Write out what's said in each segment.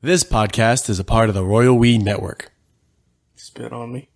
This podcast is a part of the Royal We Network. Spit on me.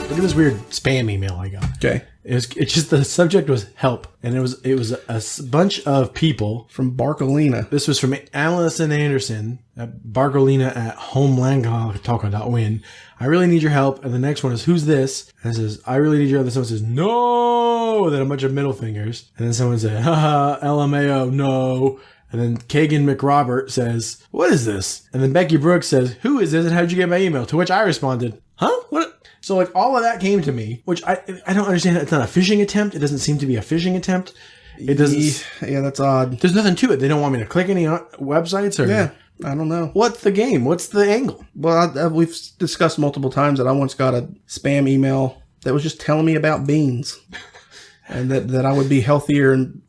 Look at this weird spam email I got. Okay. It's just the subject was help, and it was a bunch of people. From Barcolina. This was from Allison Anderson at Barcolina at homeland.talk.win. I really need your help. And the next one is, who's this? And it says, I really need your help. And someone says, no. Then a bunch of middle fingers. And then someone said, haha, LMAO, no. And then Kagan McRobert says, what is this? And then Becky Brooks says, who is this and how did you get my email? To which I responded, huh? What? So like all of that came to me, which I don't understand. It's not a phishing attempt. It doesn't seem to be a phishing attempt. It doesn't. Yeah, that's odd. There's nothing to it. They don't want me to click any websites or. Yeah, I don't know. What's the game? What's the angle? Well, we've discussed multiple times that I once got a spam email that was just telling me about beans. And that I would be healthier and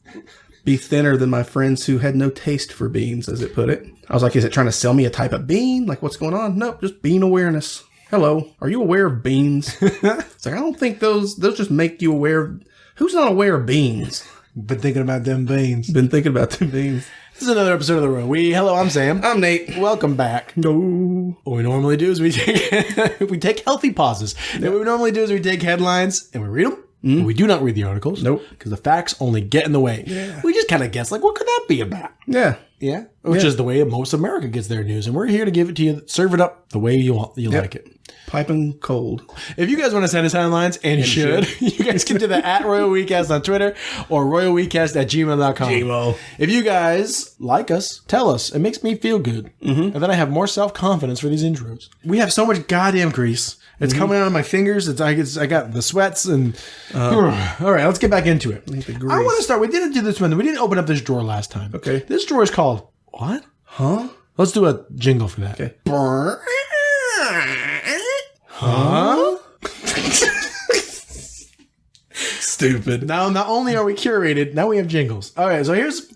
be thinner than my friends who had no taste for beans, as it put it. I was like, is it trying to sell me a type of bean? Like, what's going on? Nope, just bean awareness. Hello, are you aware of beans? It's like, I don't think those just make you aware of... Who's not aware of beans? Been thinking about them beans. Been thinking about them beans. This is another episode of The Royal We. Hello, I'm Sam. I'm Nate. Welcome back. No. What we normally do is we take healthy pauses. And what we normally do is we take headlines and we read them. Mm. We do not read the articles. Nope. Because the facts only get in the way. Yeah. We just kind of guess, like, what could that be about? Yeah. Yeah. Which is the way most of America gets their news. And we're here to give it to you, serve it up the way you like it. Piping cold. If you guys want to send us headlines, and you should, you guys can do that at Royal WeCast on Twitter or royalwecast@gmail.com. Gmail. If you guys like us, tell us. It makes me feel good. Mm-hmm. And then I have more self-confidence for these intros. We have so much goddamn grease. It's coming out of my fingers. I got the sweats and... all right, let's get back into it. I want to start. We didn't do this one. We didn't open up this drawer last time. Okay. This drawer is called... What? Huh? Let's do a jingle for that. Okay. Huh? Stupid. Now, not only are we curated, now we have jingles. All right, so here's...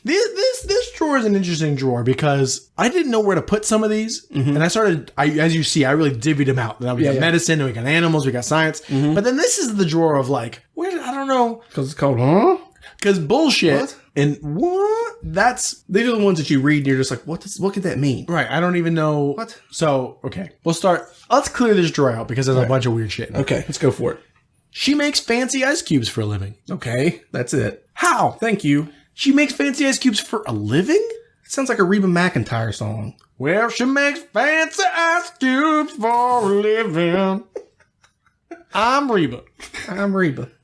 This drawer is an interesting drawer because I didn't know where to put some of these. Mm-hmm. And as you see, I really divvied them out. Now we got medicine, and we got animals, we got science. Mm-hmm. But then this is the drawer of like, I don't know. Because it's called, huh? Because bullshit. What? And what? These are the ones that you read and you're just like, what could that mean? Right. I don't even know. What? So, okay. We'll start. Let's clear this drawer out because there's a bunch of weird shit. Okay. Let's go for it. She makes fancy ice cubes for a living. Okay. That's it. How? Thank you. She makes fancy ice cubes for a living? It sounds like a Reba McEntire song. Well, she makes fancy ice cubes for a living. I'm Reba.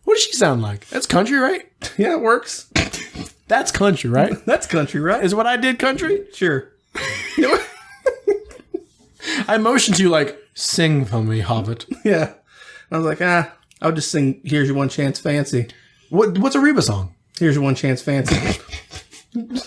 What does she sound like? That's country, right? Yeah, it works. That's country, right? That's country, right? Is what I did country? Sure. I motioned to you like, sing for me, Hobbit. Yeah. I was like, I'll just sing Here's Your One Chance Fancy. What's a Reba song? Here's Your One Chance Fancy.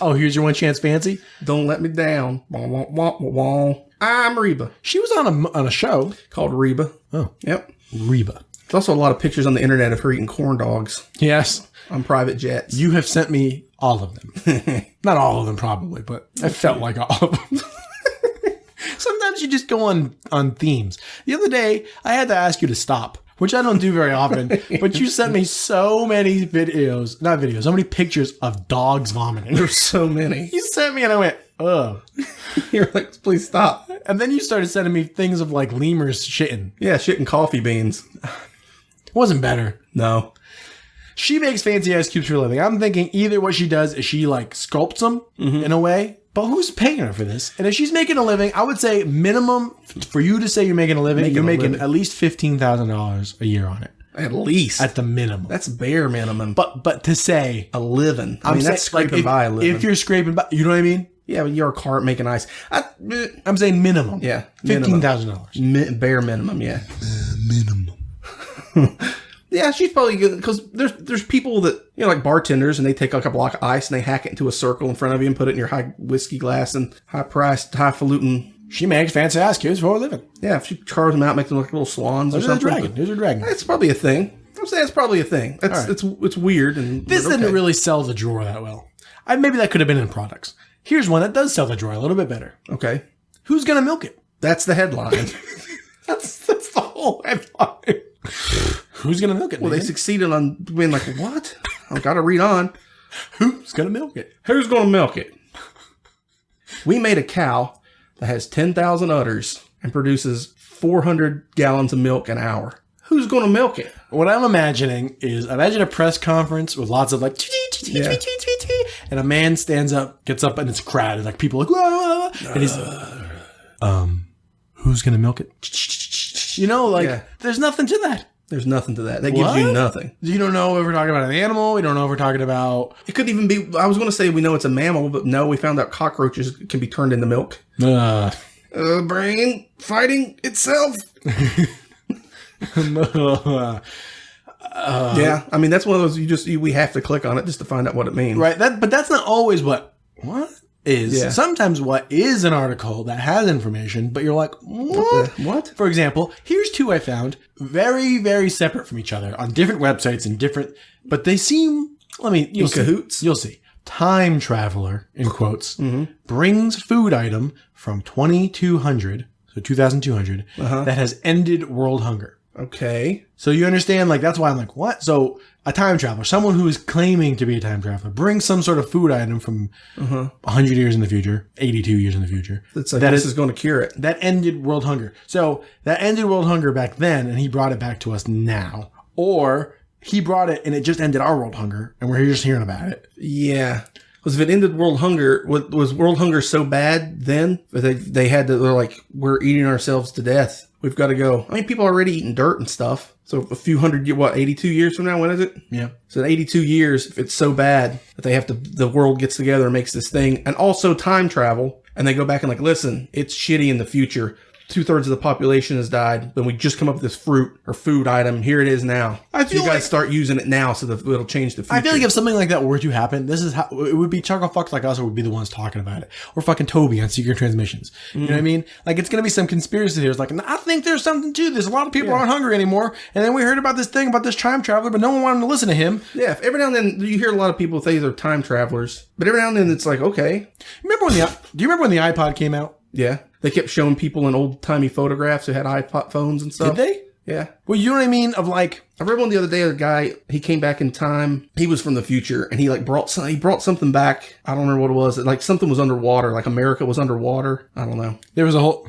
Oh, Here's Your One Chance Fancy? Don't Let Me Down. Wah, wah, wah, wah, wah. I'm Reba. She was on a show. Called Reba. Oh. Yep. Reba. There's also a lot of pictures on the internet of her eating corn dogs. Yes. On private jets. You have sent me all of them. Not all of them, probably, but I felt like all of them. Sometimes you just go on themes. The other day, I had to ask you to stop, which I don't do very often, but you sent me so many so many pictures of dogs vomiting. There's so many. You sent me and I went, ugh. You're like, please stop. And then you started sending me things of like lemurs shitting. Yeah, shitting coffee beans. It wasn't better. No. She makes fancy ice cubes for a living. I'm thinking either what she does is she like sculpts them in a way, but who's paying her for this? And if she's making a living, I would say minimum for you to say you're making a living, you're making at least $15,000 a year on it. At least. At the minimum. That's bare minimum. But to say a living. I mean, that's scraping like by a living. If you're scraping by, you know what I mean? Yeah, but you're a cart making ice. I'm saying minimum. Yeah. $15,000. Bare minimum, yeah. Minimum. Yeah, she's probably good because there's people that, you know, like bartenders, and they take like a block of ice and they hack it into a circle in front of you and put it in your high whiskey glass and high-priced, highfalutin. She makes fancy ice cubes for a living. Yeah, if she carves them out, makes them look like little swans or something. There's a dragon. That's probably a thing. I'm saying it's probably a thing. It's weird. And this didn't really sell the drawer that well. Maybe that could have been in products. Here's one that does sell the drawer a little bit better. Okay. Who's gonna milk it? That's the headline. that's the whole headline. Who's going to milk it? Well, they succeeded on being like, what? I've got to read on. Who's going to milk it? Who's going to milk it? We made a cow that has 10,000 udders and produces 400 gallons of milk an hour. Who's going to milk it? What I'm imagining is, imagine a press conference with lots of like, Yeah. and a man stands up, gets up, and it's crowded. Like people like, whoa, and he's, who's going to milk it? You know, like, Yeah. there's nothing to that. There's nothing to that. That gives you nothing. You don't know if we're talking about an animal. We don't know if we're talking about... It could even be, I was going to say we know it's a mammal, but no, we found out cockroaches can be turned into milk. Brain fighting itself. Yeah, I mean, that's one of those we have to click on it just to find out what it means. Right, but that's not always what is. Yeah. Sometimes what is an article that has information, but you're like, what? What? For example, here's two I found very, very separate from each other on different websites and different, but they seem, you'll see. Cahoots? You'll see. Time traveler, in quotes, brings food item from 2200, so 2200, that has ended world hunger. Okay. So you understand, like, that's why I'm like, what? So a time traveler, someone who is claiming to be a time traveler, brings some sort of food item from 100 years in the future, 82 years in the future. It's like, this is going to cure it. That ended world hunger. So that ended world hunger back then, and he brought it back to us now. Or he brought it, and it just ended our world hunger, and we're just hearing about it. Yeah. Because if it ended world hunger, was world hunger so bad then that they're like, we're eating ourselves to death. We've got to go. I mean, people are already eating dirt and stuff. So a few hundred, 82 years from now, when is it? Yeah. So in 82 years, if it's so bad that they have to, the world gets together and makes this thing, and also time travel, and they go back and like, listen, it's shitty in the future. 2/3 of the population has died, but we just come up with this fruit or food item. Here it is now. I feel you guys like- start using it now so that it'll change the future. I feel like if something like that were to happen, this is how it would be. Chuckle fucks like us would be the ones talking about it, or fucking Toby on Secret Transmissions. You know what I mean? Like, it's gonna be some conspiracy theories. Like, I think there's something to this. A lot of people aren't hungry anymore, and then we heard about this thing about this time traveler, but no one wanted to listen to him. Yeah, if every now and then you hear a lot of people say they're time travelers, but every now and then it's like, okay. Do you remember when the iPod came out? Yeah. They kept showing people in old-timey photographs who had iPod phones and stuff. Did they? Yeah. Well, you know what I mean? Of like, I read one the other day, a guy, he came back in time. He was from the future, and he like brought something back. I don't remember what it was. Like something was underwater, like America was underwater. I don't know. there was a whole...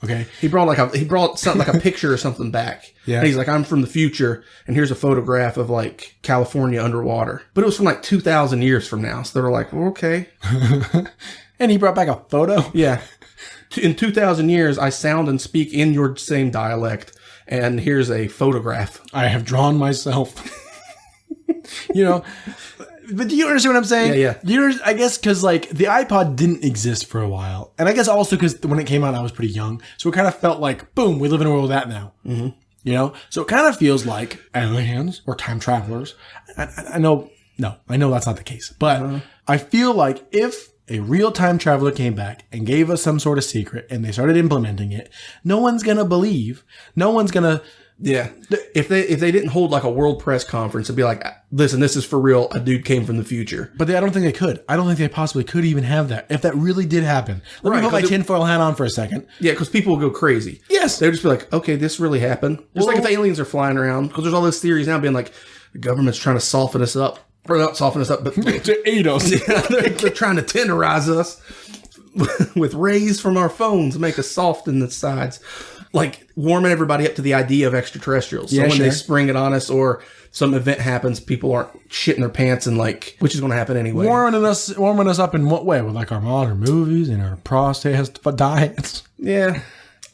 Okay. He brought something like a picture or something back. Yeah. And he's like, I'm from the future, and here's a photograph of like California underwater. But it was from like 2,000 years from now. So they were like, well, okay. And he brought back a photo? Yeah. In 2,000 years, I sound and speak in your same dialect. And here's a photograph. I have drawn myself. You know, but do you understand what I'm saying? Yeah. I guess because like the iPod didn't exist for a while, and I guess also because when it came out, I was pretty young, so it kind of felt like, boom, we live in a world of that now. Mm-hmm. You know, so it kind of feels like aliens or time travelers. I know that's not the case, but I feel like if a real time traveler came back and gave us some sort of secret and they started implementing it, no one's gonna believe. No one's gonna. Yeah. If they didn't hold like a world press conference and be like, listen, this is for real. A dude came from the future. But I don't think they could. I don't think they possibly could even have that. If that really did happen. Let me put my tinfoil hat on for a second. Yeah, because people will go crazy. Yes. They would just be like, okay, this really happened. Just like if aliens are flying around, because there's all those theories now being like, the government's trying to soften us up. Or not soften us up, but To aid us. they're trying to tenderize us with rays from our phones, make us soft in the sides. Like warming everybody up to the idea of extraterrestrials. So when they spring it on us or some event happens, people aren't shitting their pants and like, which is going to happen anyway. Warming us up in what way? With like our modern movies and our prostate diets? Yeah.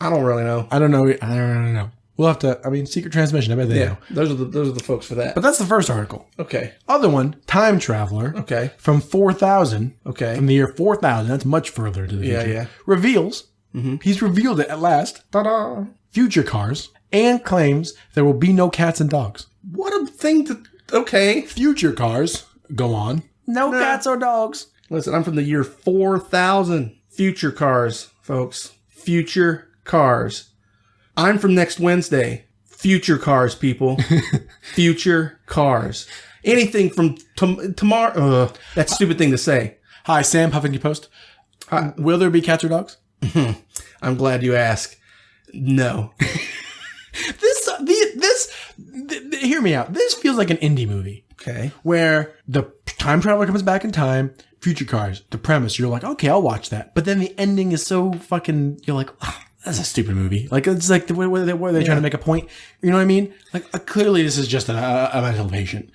I don't really know. I don't know. We'll have to, Secret Transmission, I bet they know. Those are the folks for that. But that's the first article. Okay. Other one, time traveler. Okay. From 4000. Okay. From the year 4000. That's much further to the future. Yeah. Reveals. He's revealed it at last. Ta-da! Future cars. And claims there will be no cats and dogs. What a thing to... Okay. Future cars. Go on. No cats or dogs. Listen, I'm from the year 4000. Future cars, folks. Future cars. I'm from next Wednesday. Future cars, people. Future cars. Anything from tomorrow. That's a stupid thing to say. Hi, Sam, Huffington Post. Will there be cats or dogs? I'm glad you asked. No. hear me out. This feels like an indie movie. Okay. Where the time traveler comes back in time, future cars, the premise, you're like, okay, I'll watch that. But then the ending is so fucking, you're like, oh, that's a stupid movie. Like, it's like, where they're trying to make a point. You know what I mean? Like, clearly this is just a mental patient.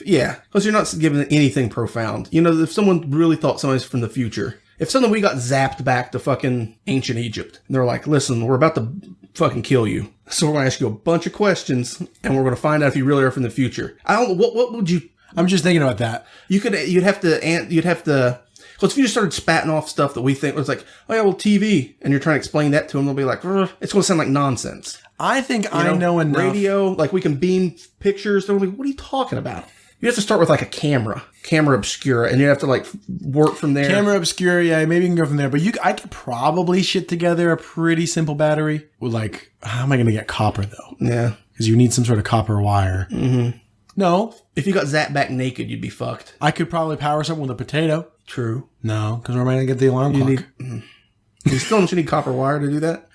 Yeah. Because you're not giving anything profound. You know, if someone really thought somebody's from the future, if suddenly we got zapped back to fucking ancient Egypt, and they're like, listen, we're about to fucking kill you. So we're going to ask you a bunch of questions, and we're going to find out if you really are from the future. I don't know, what would you... I'm just thinking about that. You'd have to, because if you just started spatting off stuff that we think was like, oh yeah, well, TV, and you're trying to explain that to them, they'll be like, it's going to sound like nonsense. I think I know enough. Radio, like we can beam pictures. They're like, what are you talking about? You have to start with like a camera obscura, and you have to like work from there. Camera obscura, yeah, maybe you can go from there. But I could probably shit together a pretty simple battery with like, how am I going to get copper though? Yeah. Because you need some sort of copper wire. Mm-hmm. No. If you got zapped back naked, you'd be fucked. I could probably power something with a potato. True. No, because we're going to get the alarm clock. You still don't need copper wire to do that?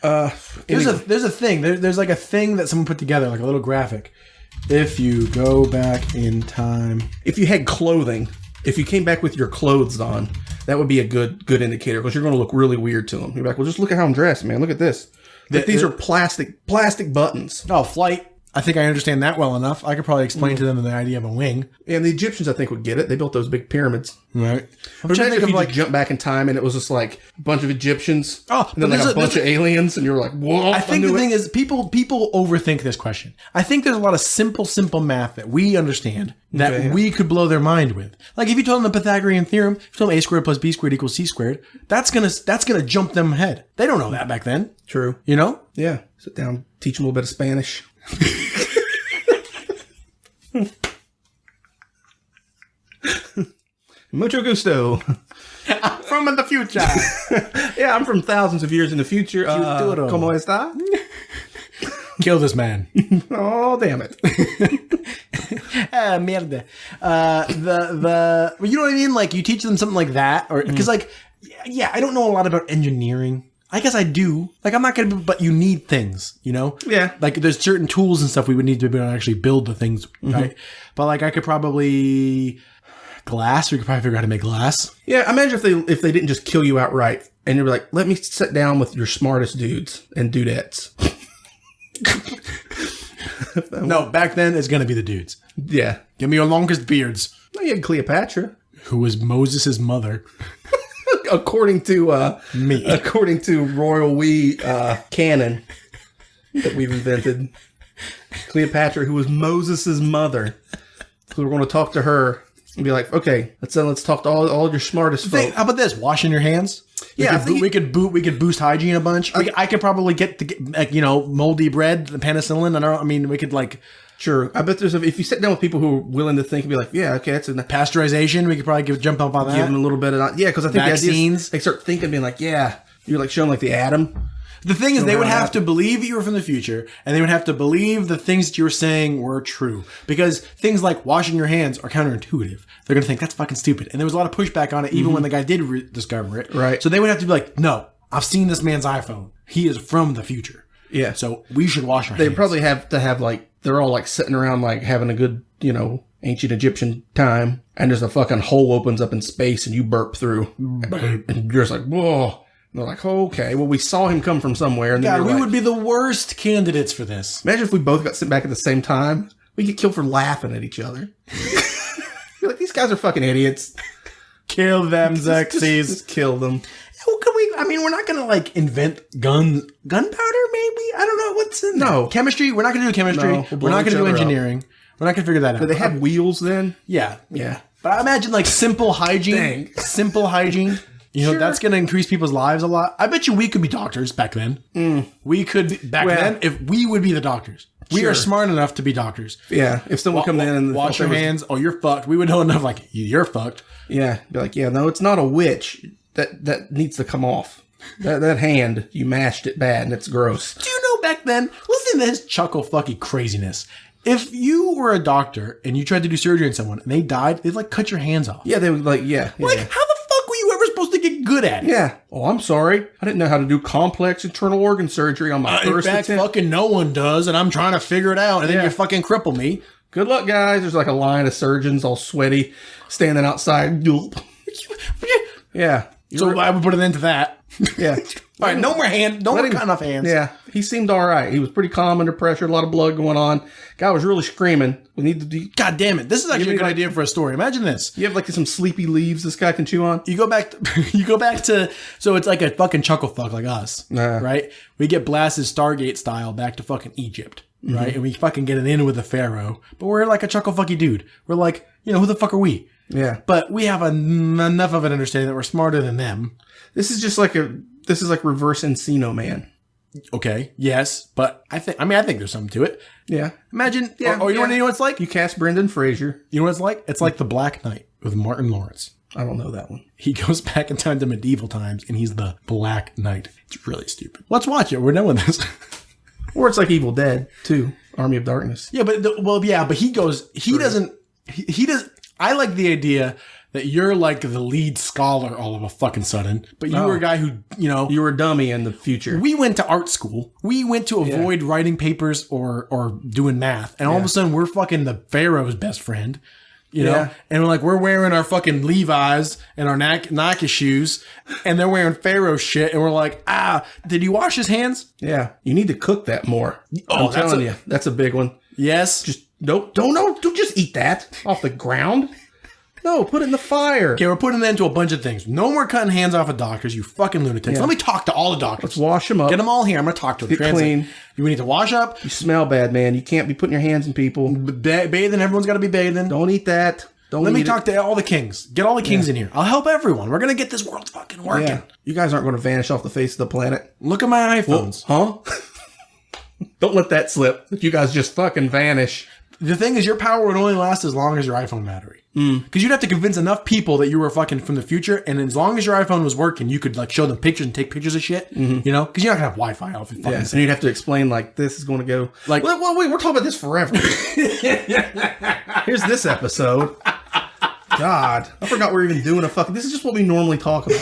There's a thing. There's like a thing that someone put together, like a little graphic. If you go back in time. If you had clothing, if you came back with your clothes on, that would be a good indicator because you're going to look really weird to them. You're like, well, just look at how I'm dressed, man. Look at this. These are plastic buttons. Oh, flight. I think I understand that well enough. I could probably explain to them the idea of a wing. And the Egyptians, I think, would get it. They built those big pyramids. Right. I'm trying to think of like jump back in time and it was just like a bunch of Egyptians. Oh, and then like a bunch of aliens, and you're like, whoa. I think the thing is, people overthink this question. I think there's a lot of simple math that we understand that we could blow their mind with. Like if you told them the Pythagorean theorem, if you told them a squared plus b squared equals c squared, that's gonna jump them ahead. They don't know that back then. True. You know? Yeah. Sit down, teach them a little bit of Spanish. Mucho gusto. From the future. Yeah, I'm from thousands of years in the future. ¿Cómo está? Kill this man. Oh, damn it. Mierda. You know what I mean? Like you teach them something like that, or because like, yeah, I don't know a lot about engineering. I guess I do. Like, I'm not going to, but you need things, you know? Yeah. Like, there's certain tools and stuff we would need to be able to actually build the things, right? But, like, I could probably... Glass? We could probably figure out how to make glass. Yeah, imagine if they didn't just kill you outright, and you're like, let me sit down with your smartest dudes and dudettes. No, back then, it's going to be the dudes. Yeah. Give me your longest beards. Well, you had Cleopatra. Who was Moses' mother. According to me, according to Royal canon that we've invented, Cleopatra, who was Moses' mother. So we're going to talk to her and be like, okay, let's talk to all your smartest folk. How about this? Washing your hands. We could boost hygiene a bunch. I could probably get like, moldy bread, the penicillin. We could like. Sure. I bet if you sit down with people who are willing to think and be like, yeah, okay, that's enough. Pasteurization, we could probably jump up on that. Give them a little bit of, yeah, because I think vaccines. They start thinking, being like, yeah, you're like showing like the atom. The thing is, they would have to believe you were from the future, and they would have to believe the things that you were saying were true. Because things like washing your hands are counterintuitive. They're going to think, that's fucking stupid. And there was a lot of pushback on it, even when the guy did discover it. Right. So they would have to be like, no, I've seen this man's iPhone. He is from the future. Yeah. So we should wash our hands. They probably have to have like, they're all like sitting around like having a good, ancient Egyptian time. And there's a fucking hole opens up in space and you burp through. And you're just like, whoa. And they're like, oh, okay. Well, we saw him come from somewhere. And God, we would be the worst candidates for this. Imagine if we both got sent back at the same time. We get killed for laughing at each other. You're like, these guys are fucking idiots. Kill them, Xerxes. Just kill them. Well, could we? I mean, we're not going to like invent gunpowder. Maybe I don't know what's in there. Chemistry. We're not going to do chemistry. No, we're not going to do engineering. We're not going to figure that out. Did they have wheels then? Yeah. But I imagine like simple hygiene. Dang. Simple hygiene. Sure. That's going to increase people's lives a lot. I bet you we could be doctors back then. We could be, then if we would be the doctors. We are smart enough to be doctors. Yeah. If someone come in and wash your hands, you're fucked. We would know enough like you're fucked. Yeah. Be like, yeah, no, it's not a witch. That needs to come off. That hand, you mashed it bad and it's gross. Do you know back then, listen to this chuckle fucking craziness. If you were a doctor and you tried to do surgery on someone and they died, they'd like cut your hands off. Yeah, they would like, yeah. How the fuck were you ever supposed to get good at it? Yeah. Oh, I'm sorry. I didn't know how to do complex internal organ surgery on my first attempt. Fucking no one does, and I'm trying to figure it out, and then you fucking cripple me. Good luck, guys. There's like a line of surgeons all sweaty standing outside. Yeah. So I would put an end to that. Yeah. All right, no more cutting off hands. Yeah. He seemed all right. He was pretty calm under pressure. A lot of blood going on. Guy was really screaming. We need to do. God damn it! This is actually a good idea for a story. Imagine this: You have like some sleepy leaves this guy can chew on. you go back to so it's like a fucking chuckle fuck like us, right? We get blasted Stargate style back to fucking Egypt, right? And we fucking get it in with the pharaoh, but we're like a chuckle fucky dude. We're like, who the fuck are we? Yeah. But we have enough of an understanding that we're smarter than them. This is like reverse Encino Man. Okay, yes, but I think there's something to it. Yeah. Imagine, you know what it's like? You cast Brendan Fraser. You know what it's like? It's like The Black Knight with Martin Lawrence. I don't know that one. He goes back in time to medieval times, and he's the Black Knight. It's really stupid. Let's watch it. We're done with this. Or it's like Evil Dead 2, Army of Darkness. Yeah, but he doesn't. I like the idea that you're like the lead scholar all of a fucking sudden, but you were a guy who, You were a dummy in the future. we went to art school. We went to avoid writing papers or doing math. And all of a sudden we're fucking the pharaoh's best friend, know? And we're wearing our fucking Levi's and our Nike shoes and they're wearing pharaoh shit. And we're like, did he wash his hands? Yeah. You need to cook that more. I'm telling you. That's a big one. Yes. Just don't just eat that off the ground. No, put it in the fire. Okay, we're putting an end to a bunch of things. No more cutting hands off of doctors, you fucking lunatics. Let me talk to all the doctors. Let's wash them up. Get them all here. I'm going to talk to them. Get clean. You need to wash up. You smell bad, man. You can't be putting your hands in people. Bathing. Everyone's got to be bathing. Don't eat that. Let me talk to all the kings. Get all the kings in here. I'll help everyone. We're going to get this world fucking working. Yeah. You guys aren't going to vanish off the face of the planet. Look at my iPhones. Huh? Don't let that slip. You guys just fucking vanish. The thing is, your power would only last as long as your iPhone battery. Because you'd have to convince enough people that you were fucking from the future, and as long as your iPhone was working, you could show them pictures and take pictures of shit. Because you're not gonna have Wi-Fi off. Yeah, and you'd have to explain this is going to go well, wait, we're talking about this forever. Here's this episode. God, I forgot we were even doing this is just what we normally talk about.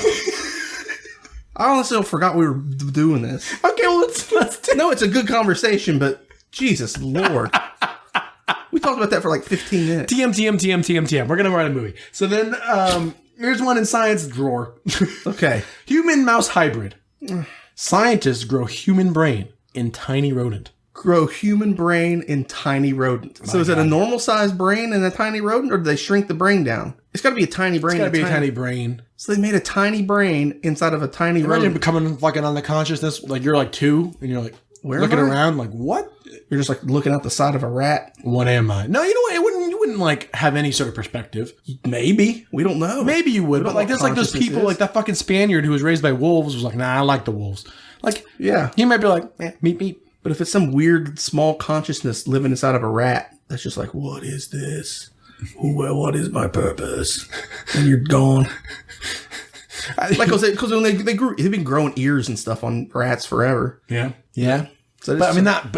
I honestly forgot we were doing this. Okay, well let's No, it's a good conversation, but Jesus Lord. We talked about that for 15 minutes. TM. We're going to write a movie. So then, here's one in science drawer. Okay. Human-mouse hybrid. Scientists grow human brain in tiny rodent. Grow human brain in tiny rodent. So is it a normal-sized brain in a tiny rodent, or do they shrink the brain down? It's got to be a tiny brain. It's got to be a tiny brain. So they made a tiny brain inside of a tiny rodent. Imagine becoming fucking on the consciousness, you're 2, and you're looking around, what? You're just looking out the side of a rat. What am I? No, you know what? You wouldn't have any sort of perspective. Maybe. We don't know. Maybe you would, but there's those people that fucking Spaniard who was raised by wolves was nah, I like the wolves. Yeah. He might be meep meep. But if it's some weird small consciousness living inside of a rat, that's just what is this? What is my purpose? And you're gone. Because when they've been growing ears and stuff on rats forever. Yeah. So not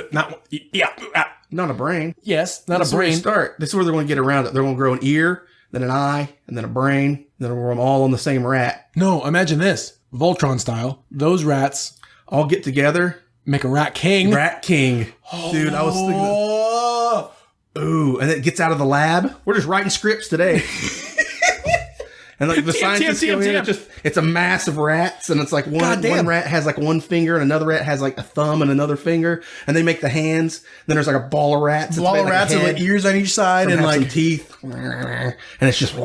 a brain. Yes, not That's a brain. Where you start. This is where they're going to get around it. They're going to grow an ear, then an eye, and then a brain. Then they're them all on the same rat. No, imagine this. Voltron style. Those rats all get together. Make a rat king. Rat king. Dude, I was thinking. Ooh, and it gets out of the lab. We're just writing scripts today. And the scientists go in, it's a mass of rats, and it's one rat has one finger, and another rat has a thumb and another finger, and they make the hands. Then there's a ball of rats. Ball of rats with ears on each side and some teeth, and it's just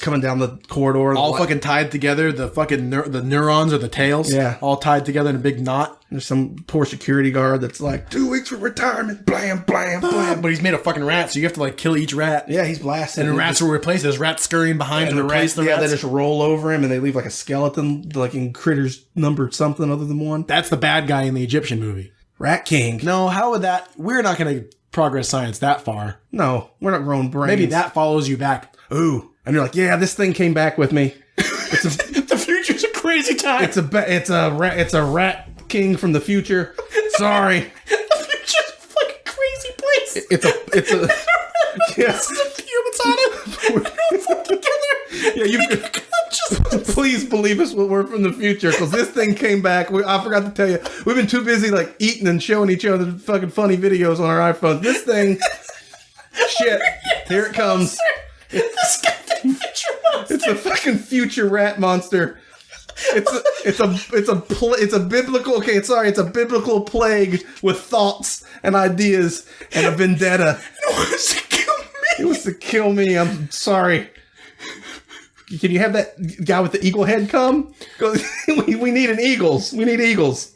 coming down the corridor. All fucking tied together. The fucking the neurons or the tails, all tied together in a big knot. There's some poor security guard that's 2 weeks for retirement, blam, blam, blam. But he's made a fucking rat, so you have to kill each rat. Yeah, he's blasting. And the rats will replace. There's rats scurrying behind to replace the rats. Yeah, they just roll over him and they leave a skeleton, in Critters number something other than 1. That's the bad guy in the Egyptian movie. Rat King. No, how would that? We're not going to progress science that far. No, we're not growing brains. Maybe that follows you back. Ooh, and you're yeah, this thing came back with me. The future's a crazy time. It's a rat king from the future. Sorry. The future's a fucking crazy place. It's a yes. The humans on it. We're all together. Yeah, you please believe us when we're from the future, because this thing came back. I forgot to tell you, we've been too busy eating and showing each other fucking funny videos on our iPhones. This thing Shit. Here it comes. It's a fucking future rat monster. It's a biblical. Okay, sorry. It's a biblical plague with thoughts and ideas and a vendetta. It was to kill me. I'm sorry. Can you have that guy with the eagle head come? We need an eagles. We need eagles.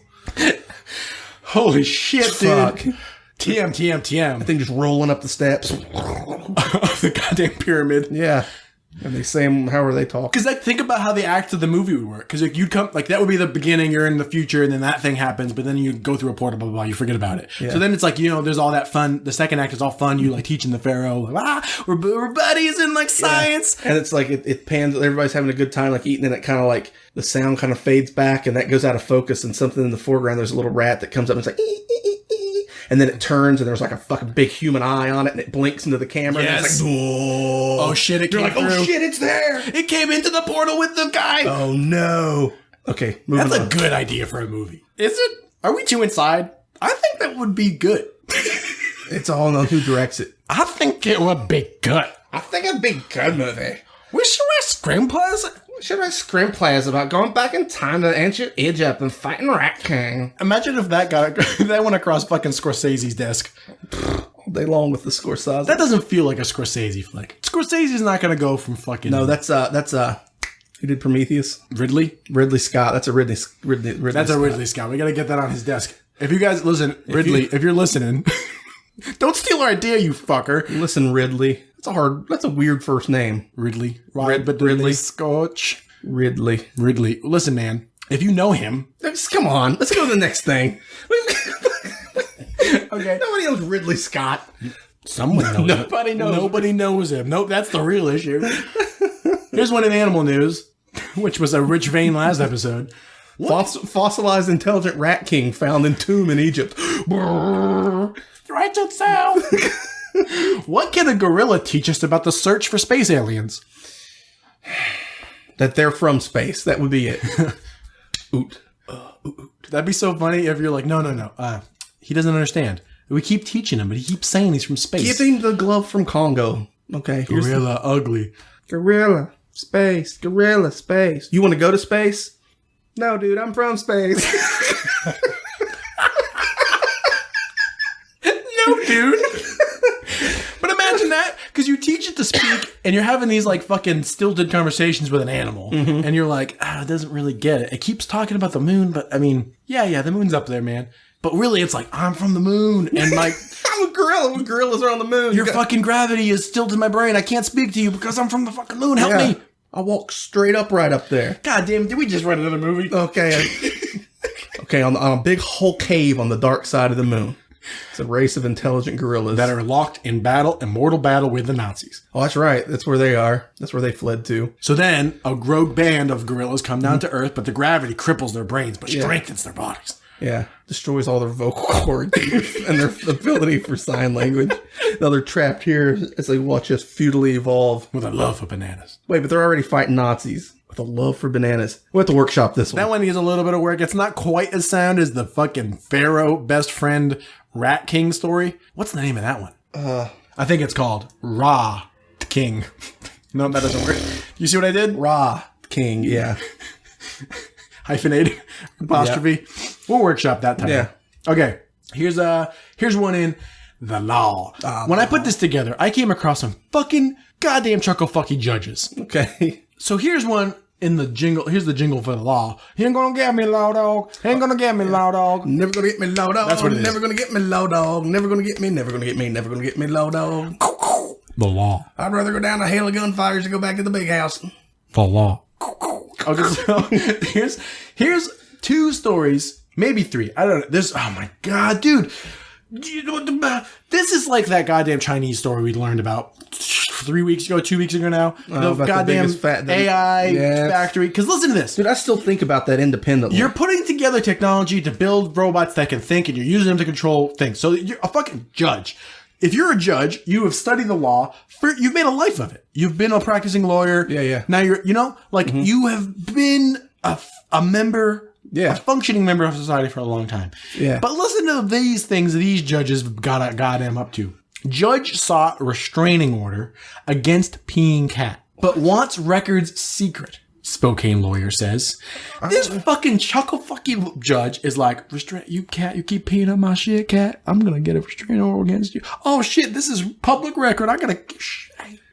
Holy shit, Fuck. dude. TM. I think just rolling up the steps. Of the goddamn pyramid. Yeah. And they say, how are they talking? Because like, think about how the act of the movie would work. Because like, you'd come, like that would be the beginning. You're in the future, and then that thing happens. But then you go through a portal, blah blah blah. You forget about it. Yeah. So then it's like, you know, there's all that fun. The second act is all fun. You like teaching the pharaoh, like, we're buddies in like science. Yeah. And it's like it pans. Everybody's having a good time, like eating, and it kind of like the sound kind of fades back, and that goes out of focus. And something in the foreground, there's a little rat that comes up and it's like. And then it turns, and there's like a fucking big human eye on it, and it blinks into the camera. Yes. And it's like, whoa. Oh shit! It came You're like, through. oh shit, it's there. It came into the portal with the guy. Oh no. Okay, moving That's on. a good idea for a movie. Is it? Are we too inside? I think that would be good. It's all on who directs it. I think it would be good. I think it'd be a good movie. We should write screenplays. Should write screenplays about going back in time to ancient Egypt and fighting Rat King. Imagine if that went across fucking Scorsese's desk. All day long with the Scorsese. That doesn't feel like a Scorsese flick. Scorsese's not going to go from fucking... No, that's who did Prometheus? Ridley? Ridley Scott. That's a Ridley That's a Ridley Scott. We got to get that on his desk. If you guys listen, Ridley, if you're listening, don't steal our idea, you fucker. Listen, Ridley. That's a weird first name. Ridley. Ridley Scotch. Ridley. Listen, man. If you know him... Come on. Let's go to the next thing. Okay. Nobody knows Ridley Scott. Someone knows Nobody knows. Nobody knows him. Nope, that's the real issue. Here's one in animal news, which was a rich vein last episode. Fossilized intelligent rat king found in tomb in Egypt. Right to sound. What can a gorilla teach us about the search for space aliens? That they're from space. That would be it. Oot. That'd be so funny if you're like, no. He doesn't understand. We keep teaching him, but he keeps saying he's from space. Give him the glove from Congo. Okay. Gorilla ugly. Gorilla. Space. Gorilla. Space. You want to go to space? No, dude. I'm from space. No, dude. But imagine that, because you teach it to speak, and you're having these like fucking stilted conversations with an animal, and you're like, it doesn't really get it. It keeps talking about the moon, but I mean, yeah, the moon's up there, man. But really, it's like, I'm from the moon, and like, I'm a gorilla when gorillas are on the moon. your fucking gravity is still in my brain. I can't speak to you because I'm from the fucking moon. Help me. I walk straight up right up there. God damn, did we just write another movie? Okay. Okay, on a big whole cave on the dark side of the moon. It's a race of intelligent gorillas. That are locked in mortal battle with the Nazis. Oh, that's right. That's where they are. That's where they fled to. So then, a rogue band of gorillas come down to Earth, but the gravity cripples their brains, but strengthens their bodies. Yeah. Destroys all their vocal cords and their ability for sign language. Now they're trapped here as they watch us futilely evolve. With a love for bananas. Wait, but they're already fighting Nazis. With a love for bananas. We'll have to workshop this one. That one needs a little bit of work. It's not quite as sound as the fucking Pharaoh best friend Rat King story. What's the name of that one? I think it's called Tking. No, that doesn't work. You see what I did? King, yeah. Hyphenated apostrophe. Yeah. We'll workshop that time. Yeah. Okay. Here's one in the law. When I put this together, I came across some fucking goddamn chuckle-fucky judges. Okay. So here's one in the jingle. Here's the jingle for the law. He ain't gonna get me, low dog. He ain't gonna get me, low dog. Never gonna get me, low dog. That's what it is. Never gonna get me, low dog. Never gonna get me, never gonna get me, never gonna get me, low dog. The law. I'd rather go down a hail of gunfires than go back to the big house. The law. Okay, so here's two stories, maybe three. I don't know. Oh my god, dude. This is like that goddamn Chinese story we learned about 2 weeks ago now. The goddamn AI factory. Because listen to this. Dude, I still think about that independently. You're putting together technology to build robots that can think, and you're using them to control things. So you're a fucking judge. If you're a judge, you have studied the law. You've made a life of it. You've been a practicing lawyer. Yeah. Now you're, you have been a member, a functioning member of society for a long time. Yeah. But listen to these things these judges got him up to. Judge sought restraining order against peeing cat, but wants records secret. Spokane lawyer says. This fucking chuckle fucking judge is like, restrain you cat, you keep peeing on my shit, cat. I'm gonna get a restraining order against you. Oh shit, this is public record. I gotta.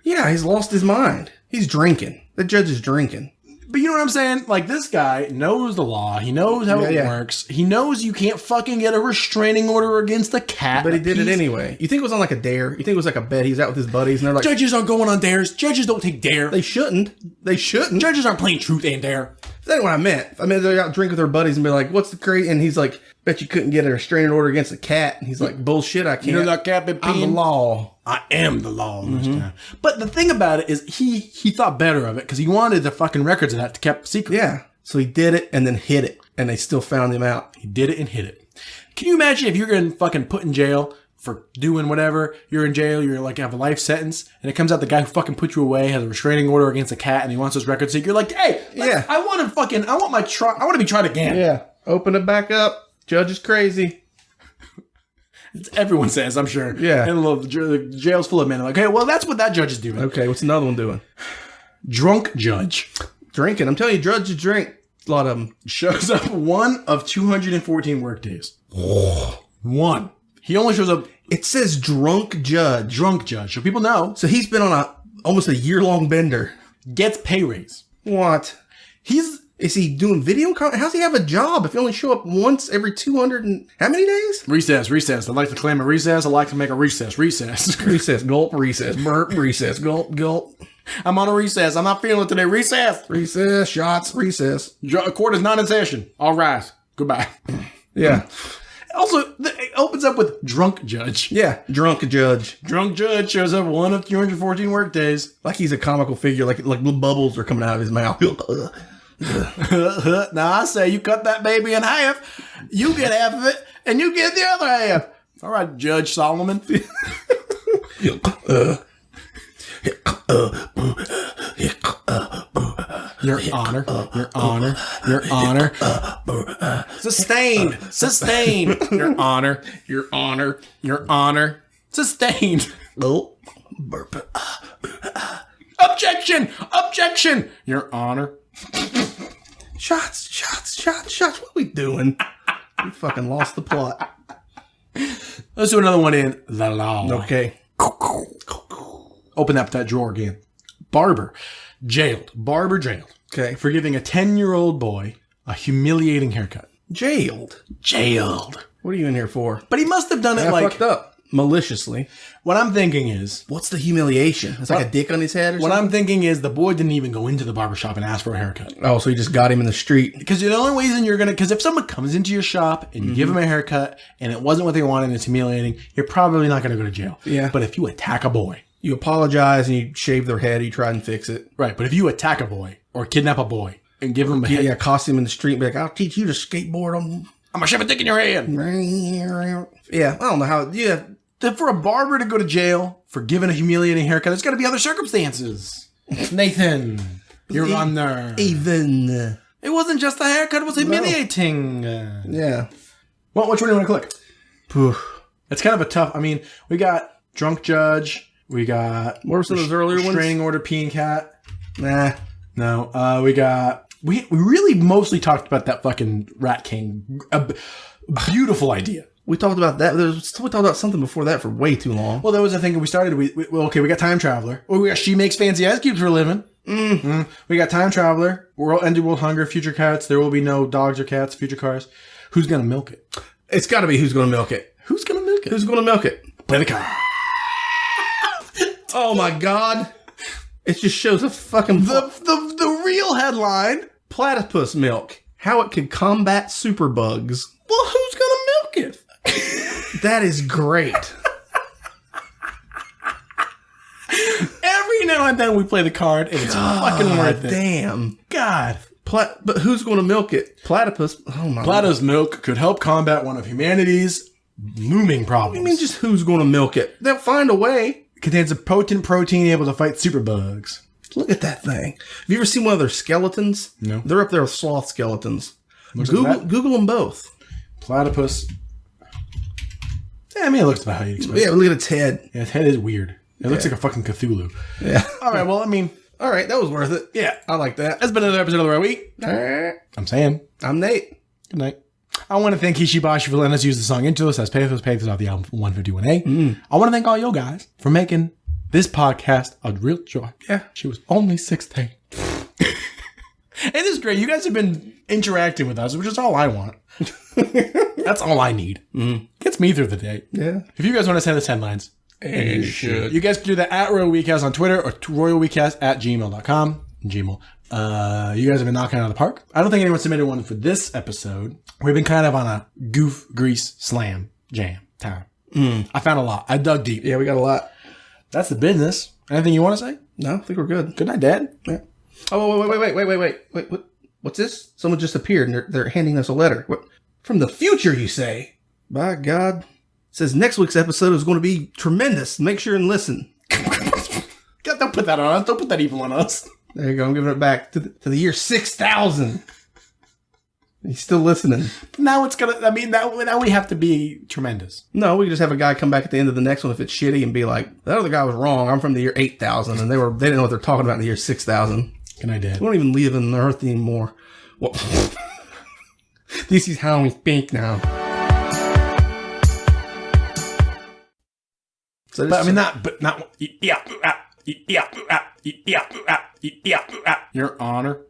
Yeah, he's lost his mind. He's drinking. The judge is drinking. But you know what I'm saying? Like, this guy knows the law. He knows how it works. He knows you can't fucking get a restraining order against a cat. But he did it anyway. You think it was on like a dare? You think it was like a bet? He's out with his buddies and they're like... Judges aren't going on dares. Judges don't take dare. They shouldn't. They shouldn't. Judges aren't playing truth and dare. That's what I meant. I mean, they're out drinking with their buddies and be like, what's the great... And he's like, bet you couldn't get a restraining order against a cat. And he's like, bullshit, I can't. You know that cat been peeing? I'm the law. I am the law. But the thing about it is he thought better of it because he wanted the fucking records of that to keep secret. Yeah. So he did it and then hid it. And they still found him out. He did it and hid it. Can you imagine if you're getting fucking put in jail for doing whatever? You're in jail, you're like, have a life sentence, and it comes out the guy who fucking put you away has a restraining order against a cat and he wants those records. So you're like, hey, I want to be tried again. Yeah. Open it back up. Judge is crazy. Everyone says, I'm sure. Yeah. And the jail's full of men. Like, hey, well, that's what that judge is doing. Okay, what's another one doing? Drunk judge. Drinking. I'm telling you, judges drink. A lot of them. Shows up one of 214 work days. One. He only shows up. It says drunk judge. Drunk judge. So people know. So he's been on almost a year-long bender. Gets pay raise. What? Is he doing video? How's he have a job if he only show up once every 200 and how many days? Recess. I'd like to claim a recess. I'd like to make a recess. Recess, gulp, recess, burp, recess, gulp, gulp. I'm on a recess. I'm not feeling it today. Recess, shots, recess. Court is not in session. All rise. Goodbye. Yeah. Also, it opens up with drunk judge. Yeah, drunk judge. Drunk judge shows up one of 214 work days. Like he's a comical figure, like little bubbles are coming out of his mouth. Now I say you cut that baby in half, you get half of it, and you get the other half. All right, Judge Solomon. Your Honor. Sustained. Your Honor. Sustained. Oh, burp. Objection. Your Honor. Shots. What are we doing? We fucking lost the plot. Let's do another one in the law. Okay. Open up that drawer again. Barber jailed. Okay. For giving a 10-year-old boy a humiliating haircut. Jailed. What are you in here for? But he must have done it fucked up. Maliciously. What I'm thinking is... What's the humiliation? It's like a dick on his head or something? What I'm thinking is the boy didn't even go into the barbershop and ask for a haircut. Oh, so he just got him in the street. Because the only reason you're going to... Because if someone comes into your shop and you give them a haircut and it wasn't what they wanted and it's humiliating, you're probably not going to go to jail. Yeah. But if you attack a boy... You apologize and you shave their head, you try and fix it. Right, but if you attack a boy or kidnap a boy and give him a head... Yeah, cost him in the street and be like, I'll teach you to skateboard on... I'm going to shove a dick in your head. Yeah, I don't know how... Yeah. For a barber to go to jail for giving a humiliating haircut, there's got to be other circumstances. Nathan, you're on there. Even. It wasn't just the haircut, it was humiliating. Yeah. Well, which one do you want to click? Poof. It's kind of a tough... I mean, we got drunk judge. We got... What were some of those earlier ones? Restraining order, peeing cat. Nah. No. We got... We really mostly talked about that fucking Rat King. A beautiful idea. We talked about that. We talked about something before that for way too long. Well, that was the thing we started. We got Time Traveler. Oh, we got She Makes Fancy Ice Cubes for a living. We got Time Traveler. Ended World Hunger. Future Cats. There will be no dogs or cats. Future Cars. Who's gonna milk it? It's got to be Who's Gonna Milk It. Who's gonna milk it? Who's gonna milk it? Play the card. Oh my God! It just shows a fucking the real headline: platypus milk. How it could combat superbugs. Well, who's gonna milk it? That is great. Every now and then we play the card, and it's fucking worth it. Damn. God. But who's going to milk it? Platypus. Oh my. Platypus milk could help combat one of humanity's looming problems. I mean, just who's going to milk it? They'll find a way. It contains a potent protein able to fight superbugs. Look at that thing. Have you ever seen one of their skeletons? No. They're up there with sloth skeletons. Google them both. Platypus. Yeah, I mean, it looks about how you'd expect. Yeah, look at its head. Yeah, its head is weird. It looks like a fucking Cthulhu. Yeah. All right, well, I mean, All right, that was worth it. yeah. I like that. That's been another episode of the Right Week. I'm Sam. I'm Nate. Good night. I want to thank Hishibashi for letting us use the song Into Us as Pathos off the album 151A. I want to thank all you guys for making this podcast a real joy. Yeah. She was only 16. It is great. You guys have been interacting with us, which is all I want. That's all I need. Gets me through the day. Yeah. If you guys want to send us headlines, and you should. You guys can do that at Royal Weekcast on Twitter or royalweekcast@gmail.com. Gmail. You guys have been knocking it out of the park. I don't think anyone submitted one for this episode. We've been kind of on a goof, grease, slam, jam time. I found a lot. I dug deep. Yeah, we got a lot. That's the business. Anything you want to say? No, I think we're good. Good night, Dad. Yeah. Oh, wait. What's this? Someone just appeared and they're handing us a letter. What? From the future, you say? By God. It says next week's episode is going to be tremendous. Make sure and listen. Don't put that on us. Don't put that evil on us. There you go. I'm giving it back to the year 6000. He's still listening. Now it's gonna. I mean, now we have to be tremendous. No, we can just have a guy come back at the end of the next one if it's shitty and be like, "That other guy was wrong. I'm from the year 8000, and they didn't know what they're talking about in the year 6000." Good night, Dad. We don't even live on the Earth anymore. Well, this is how we speak now. So But I mean, Your Honor.